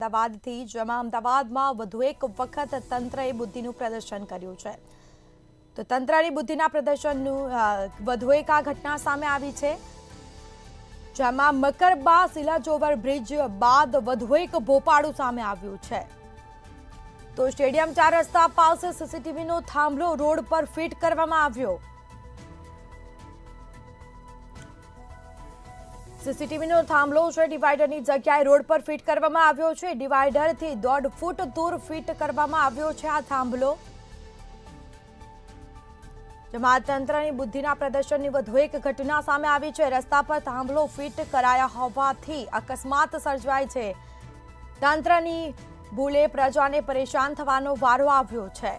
અમદાવાદથી જેમાં અમદાવાદમાં વધુ એક વખત તંત્રએ બુદ્ધિનું પ્રદર્શન કર્યું છે। તો તંત્રની બુદ્ધિના પ્રદર્શનનું વધુ એક આ ઘટના સામે આવી છે, જેમાં મકરબા સિલાજ ઓવરબ્રિજ બાદ વધુ એક ભોપાળું સામે આવ્યું છે। તો સ્ટેડિયમ 4 રસ્તા પાસે સીસીટીવીનો થાંભલો રોડ પર ફિટ કરવામાં આવ્યો। સીસીટીવીનો થાંભલો છે ડિવાઈડરની જગ્યાએ રોડ પર ફિટ કરવામાં આવ્યો છે। ડિવાઈડરથી 1.5 ફૂટ દૂર ફિટ કરવામાં આવ્યો છે આ થાંભલો, જેમાં તંત્રની બુદ્ધિના પ્રદર્શનની વધુ એક ઘટના સામે આવી છે। રસ્તા પર થાંભલો ફિટ કરાયા હોવાથી અકસ્માત સર્જાય છે। તંત્રની ભૂલે પ્રજાને પરેશાન થવાનો વારો આવ્યો છે,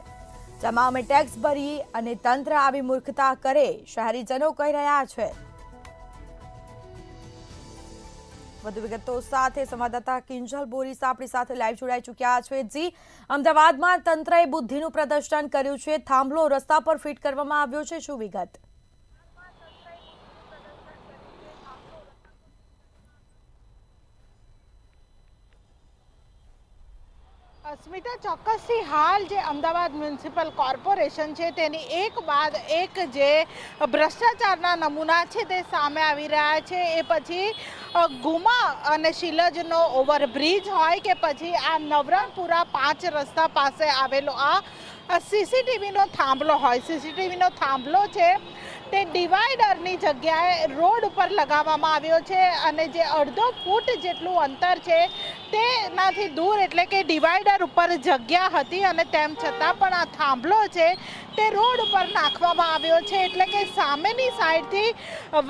જેમાં અમે ટેક્સ ભરી અને તંત્ર આવી મૂર્ખતા કરે, શહેરીજનો કહી રહ્યા છે। વધુ વિગતો સાથે સંવાદદાતા કિંજલ બોરીસ આપણી સાથે લાઈવ જોડાઈ ચૂક્યા છે। જી, અમદાવાદમાં તંત્રએ બુદ્ધિનું પ્રદર્શન કર્યું છે, થાંભલો રસ્તા પર ફિટ કરવામાં આવ્યો છે, શું વિગત? સ્મિતા, ચોક્કસથી હાલ જે અમદાવાદ મ્યુનિસિપલ કોર્પોરેશન છે તેની એક બાદ એક જે ભ્રષ્ટાચારના નમૂના છે તે સામે આવી રહ્યા છે। એ પછી ગુમા અને શિલજનો ઓવરબ્રિજ હોય કે પછી આ નવરંગપુરા 5 રસ્તા પાસે આવેલો આ સીસીટીવીનો થાંભલો હોય। સીસીટીવીનો થાંભલો છે તે ડિવાઈડરની જગ્યાએ રોડ ઉપર લગાવવામાં આવ્યો છે અને જે 1.5 ફૂટ જેટલું અંતર છે તેનાથી દૂર, એટલે કે ડિવાઈડર ઉપર જગ્યા હતી અને તેમ છતાં પણ આ થાંભલો છે તે રોડ ઉપર નાખવામાં આવ્યો છે, એટલે કે સામેની સાઈડથી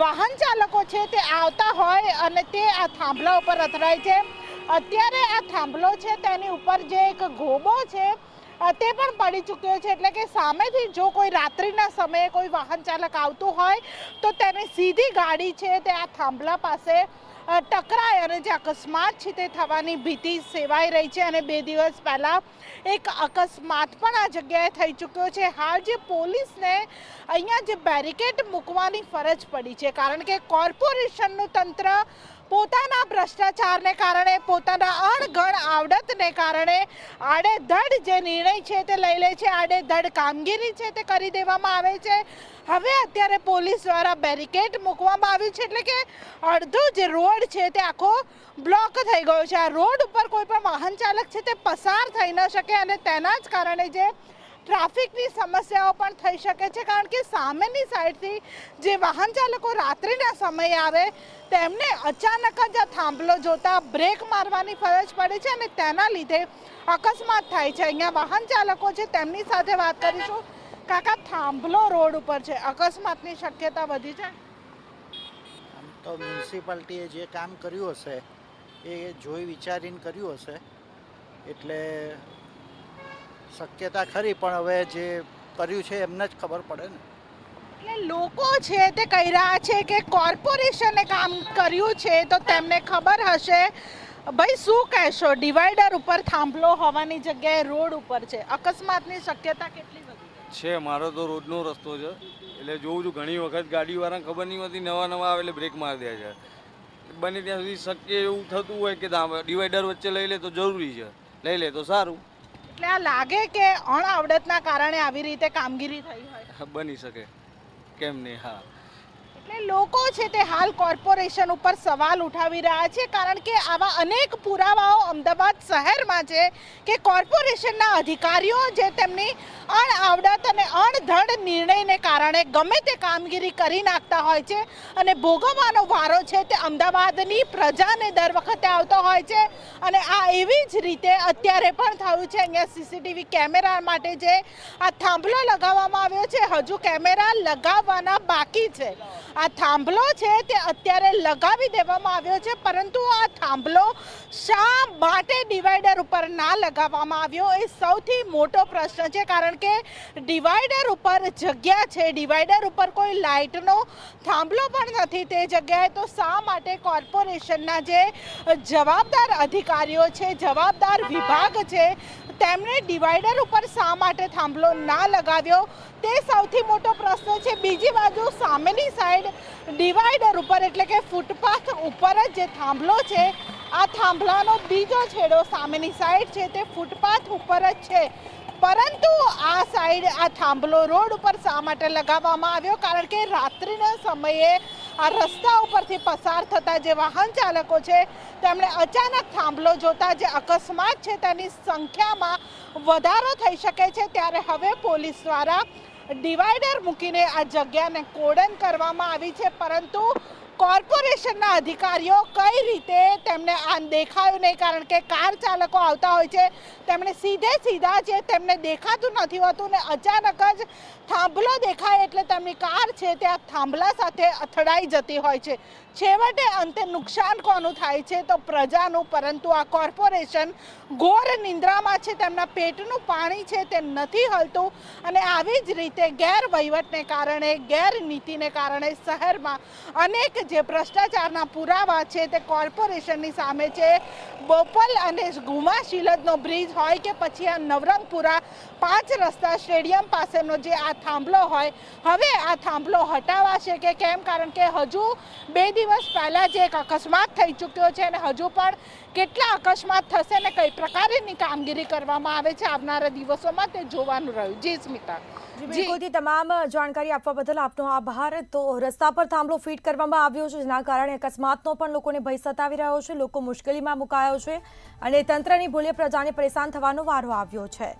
વાહન ચાલકો છે તે આવતા હોય અને તે આ થાંભલા ઉપર અથડાય છે। અત્યારે આ થાંભલો છે તેની ઉપર જે એક ગોબો છે તે પણ પડી ચૂક્યો છે, એટલે કે સામેથી જો કોઈ રાત્રિના સમયે કોઈ વાહન ચાલક આવતું હોય તો તેની સીધી ગાડી છે તે આ થાંભલા પાસે ટકરાય અને જે અકસ્માત છે તે થવાની ભીતિ સેવાઈ રહી છે। અને 2 દિવસ પહેલાં એક અકસ્માત પણ આ જગ્યાએ થઈ ચૂક્યો છે। હાલ જે પોલીસને અહીંયા જે બેરિકેડ મૂકવાની ફરજ પડી છે, કારણ કે કોર્પોરેશનનું તંત્ર પોતાના ભ્રષ્ટાચારને કારણે, પોતાના અણઘડ આવડતને કારણે આડેધડ જે નિર્ણય છે તે લઈ લે છે, આડેધડ કામગીરી છે તે કરી દેવામાં આવે છે। હવે અત્યારે પોલીસ દ્વારા બેરિકેડ મૂકવામાં આવ્યું છે, એટલે કે અડધો જે રોડ છે તે આખો બ્લોક થઈ ગયો છે। આ રોડ ઉપર કોઈ પણ વાહન ચાલક છે તે પસાર થઈ ન શકે અને તેના જ કારણે જે ટ્રાફિકની સમસ્યાઓ પણ થઈ શકે છે, કારણ કે સામેની સાઈડથી જે વાહન ચાલકો રાત્રિના સમયે આવે તેમને અચાનક જ આ થાંભલો જોતા બ્રેક મારવાની ફરજ પડે છે અને તેના લીધે અકસ્માત થાય છે। અહીંયા વાહન ચાલકો છે તેમની સાથે વાત કરીશું। કાકા, થાંભલો રોડ ઉપર છે, અકસ્માતની શક્યતા વધી છે? આમ તો મ્યુનિસિપાલિટીએ જે કામ કર્યું હશે એ જોઈ વિચારીને કર્યું હશે, એટલે શક્યતા ખરી, પણ હવે જે કર્યું છે એમને જ ખબર પડે ને। એટલે લોકો છે તે કહી રહ્યા છે કે કોર્પોરેશને કામ કર્યું છે તો તેમને ખબર હશે। ભાઈ, શું કહેશો? ડિવાઈડર ઉપર થાંભલો હોવાની જગ્યાએ રોડ ઉપર છે, અકસ્માતની શક્યતા કેટલી બધી છે? મારો તો રોજનો રસ્તો છે, એટલે જોઉં છું ઘણી વખત ગાડીવાળાને ખબર નહીં હોતી, નવા આવે એટલે બ્રેક મારી દે છે। બને ત્યાં સુધી શક્ય એવું થતું હોય કે ડિવાઈડર વચ્ચે લઈ લે તો જરૂરી છે, લઈ લે તો સારું। એટલે આ લાગે કે અણઆવડતના કારણે આવી રીતે કામગીરી થઈ હોય? બની શકે, કેમ નહીં? હા, એટલે લોકો છે તે હાલ કોર્પોરેશન ઉપર સવાલ ઉઠાવી રહ્યા છે, કારણ કે આવા અનેક પુરાવાઓ અમદાવાદ શહેરમાં છે કે કોર્પોરેશનના અધિકારીઓ જે તેમની અણઆવડત અને અણધડ નિર્ણયને કારણે ગમે તે કામગીરી કરી નાખતા હોય છે અને ભોગવવાનો વારો છે તે અમદાવાદની પ્રજાને દર વખતે આવતો હોય છે। અને આ એવી જ રીતે અત્યારે પણ થયું છે। અહીંયા સીસીટીવી કેમેરા માટે જે આ થાંભલો લગાવવામાં આવ્યો છે, હજુ કેમેરા લગાવવાના બાકી છે। આ થાંભલો છે તે અત્યારે લગાવી દેવામાં આવ્યો છે, પરંતુ આ થાંભલો શા માટે ડિવાઈડર ઉપર ના લગાવવામાં આવ્યો એ સૌથી મોટો પ્રશ્ન છે, કારણ કે ડિવાઈડર ઉપર જગ્યા છે, ડિવાઈડર ઉપર કોઈ લાઇટનો થાંભલો પણ નથી તે જગ્યાએ, તો શા માટે કોર્પોરેશનના જે જવાબદાર અધિકારીઓ છે, જવાબદાર વિભાગ છે, તેમણે ડિવાઈડર ઉપર શા માટે થાંભલો ના લગાવ્યો તે સૌથી મોટો પ્રશ્ન છે। બીજી બાજુ સામેની સાઈડ ડિવાઈડર ઉપર, એટલે કે ફૂટપાથ ઉપર જ જે થાંભલો છે આ થાંભલાનો બીજો છેડો સામેની સાઈડ છે તે ફૂટપાથ ઉપર જ છે, પરંતુ આ સાઈડ આ થાંભલો રોડ ઉપર શા માટે લગાવવામાં આવ્યો? કારણ કે રાત્રિના સમયે આ રસ્તા ઉપરથી પસાર થતા જે વાહન ચાલકો છે તેમણે અચાનક થાંભલો જોતા જે અકસ્માત છે તેની સંખ્યામાં વધારો થઈ શકે છે, ત્યારે હવે પોલીસ દ્વારા ડિવાઈડર મૂકીને આ જગ્યાને કોર્ડન કરવામાં આવી છે, પરંતુ કોર્પોરેશનના અધિકારીઓ કઈ રીતે તેમને આ દેખાયું નહીં, કારણ કે કાર ચાલકો આવતા હોય છે તેમણે સીધા જે તેમને દેખાતું નથી હોતું ને અચાનક જ થાંભલો દેખાય એટલે તેમની કાર છે ત્યાં થાંભલા સાથે અથડાઈ જતી હોય છે. છેવટે અંતે નુકસાન કોનું થાય છે? તો પ્રજાનું, પરંતુ આ કોર્પોરેશન ઘોર નિંદ્રામાં છે, તેમના પેટનું પાણી છે તે નથી હલતું અને આવી જ રીતે ગેરવહીવટને કારણે, ગેરનીતિને કારણે શહેરમાં અનેક જે ભ્રષ્ટાચારના પુરાવા છે તે કોર્પોરેશનની સામે છે. બોપલ અને ગુમા શિલદનો બ્રિજ હોય કે પછી આ નવરંગપુરા 5 રસ્તા સ્ટેડિયમ પાસેનો જે આ થાંભલો હોય, હવે આ થાંભલો હટાવાશે કે કેમ? કારણ કે હજુ 2 દિવસ પહેલાં જે એક અકસ્માત થઈ ચૂક્યો છે અને હજુ પણ કેટલા અકસ્માત થશે ને કઈ પ્રકારની કામગીરી કરવામાં આવે છે આવનારા દિવસોમાં તે જોવાનું રહ્યું. જી સ્મિતા. બિલકુલથી તમામ જાણકારી આપવા બદલ આપનો આભાર. તો રસ્તા પર થાંભલો ફિટ કરવામાં આવ્યો છે, જેના કારણે અકસ્માતનો પણ લોકોને ભય સતાવી રહ્યો છે, લોકો મુશ્કેલીમાં મુકાયો છે અને તંત્રની ભૂલે પ્રજાને પરેશાન થવાનો વારો આવ્યો છે.